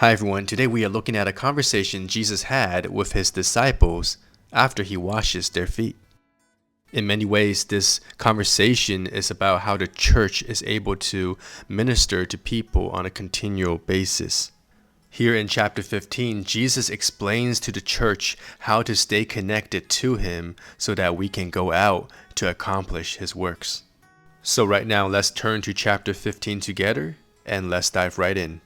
Hi everyone, today we are looking at a conversation Jesus had with his disciples after he washes their feet. In many ways, this conversation is about how the church is able to minister to people on a continual basis. Here in chapter 15, Jesus explains to the church how to stay connected to him so that we can go out to accomplish his works. So right now, let's turn to chapter 15 together and let's dive right in.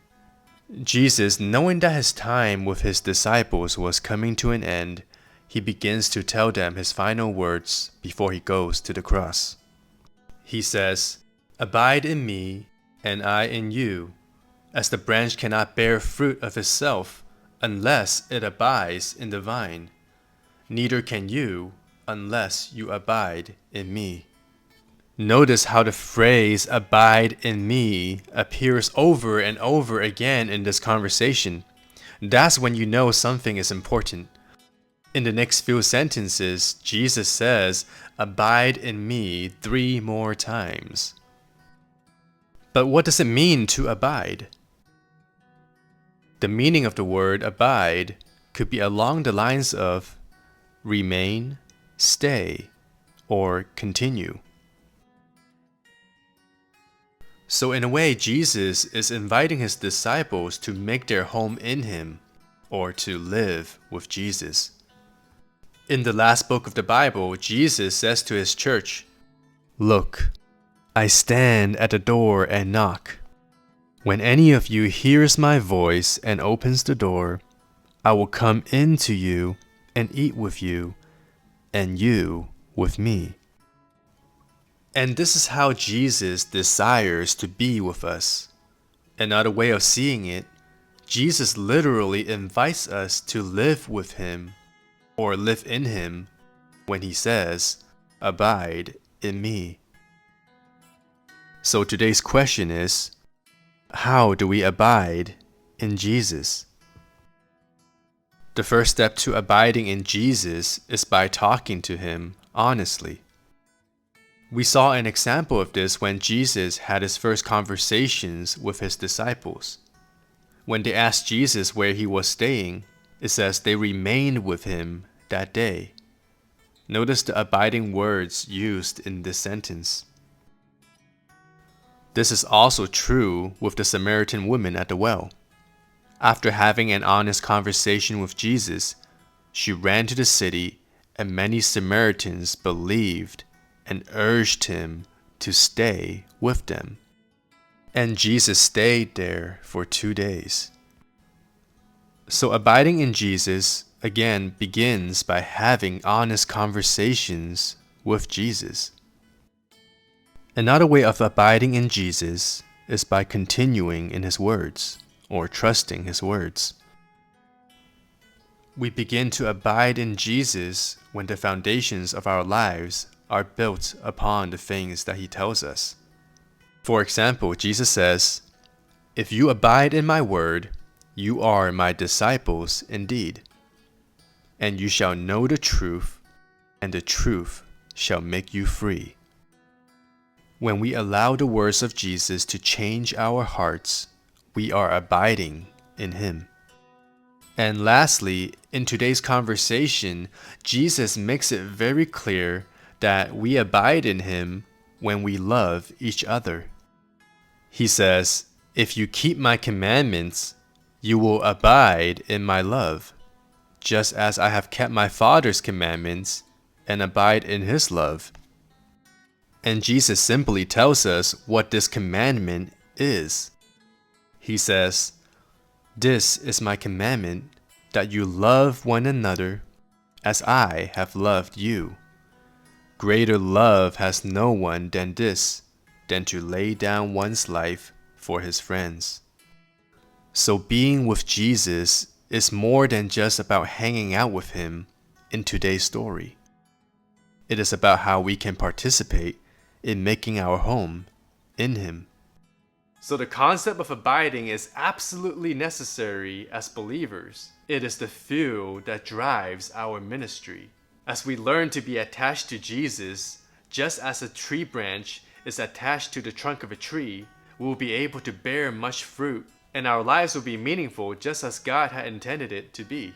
Jesus, knowing that his time with his disciples was coming to an end, he begins to tell them his final words before he goes to the cross. He says, "Abide in me, and I in you, as the branch cannot bear fruit of itself unless it abides in the vine. Neither can you unless you abide in me." Notice how the phrase "abide in me" appears over and over again in this conversation. That's when you know something is important. In the next few sentences, Jesus says, "Abide in me" 3 more times. But what does it mean to abide? The meaning of the word abide could be along the lines of remain, stay, or continue. So in a way, Jesus is inviting his disciples to make their home in him, or to live with Jesus. In the last book of the Bible, Jesus says to his church, "Look, I stand at the door and knock. When any of you hears my voice and opens the door, I will come in to you and eat with you, and you with me." And this is how Jesus desires to be with us. Another way of seeing it, Jesus literally invites us to live with him or live in him when he says, "Abide in me." So today's question is, how do we abide in Jesus? The first step to abiding in Jesus is by talking to him honestly. We saw an example of this when Jesus had his first conversations with his disciples. When they asked Jesus where he was staying, it says they remained with him that day. Notice the abiding words used in this sentence. This is also true with the Samaritan woman at the well. After having an honest conversation with Jesus, she ran to the city, and many Samaritans believed and urged him to stay with them. And Jesus stayed there for 2 days. So abiding in Jesus, again, begins by having honest conversations with Jesus. Another way of abiding in Jesus is by continuing in his words, or trusting his words. We begin to abide in Jesus when the foundations of our lives are built upon the things that he tells us. For example, Jesus says, "If you abide in my word, you are my disciples indeed, and you shall know the truth, and the truth shall make you free." When we allow the words of Jesus to change our hearts, we are abiding in him. And lastly, in today's conversation, Jesus makes it very clear that we abide in him when we love each other. He says, "If you keep my commandments, you will abide in my love, just as I have kept my Father's commandments and abide in his love." And Jesus simply tells us what this commandment is. He says, "This is my commandment, that you love one another as I have loved you. Greater love has no one than this, than to lay down one's life for his friends." So being with Jesus is more than just about hanging out with him in today's story. It is about how we can participate in making our home in him. So the concept of abiding is absolutely necessary as believers. It is the fuel that drives our ministry. As we learn to be attached to Jesus, just as a tree branch is attached to the trunk of a tree, we will be able to bear much fruit and our lives will be meaningful just as God had intended it to be.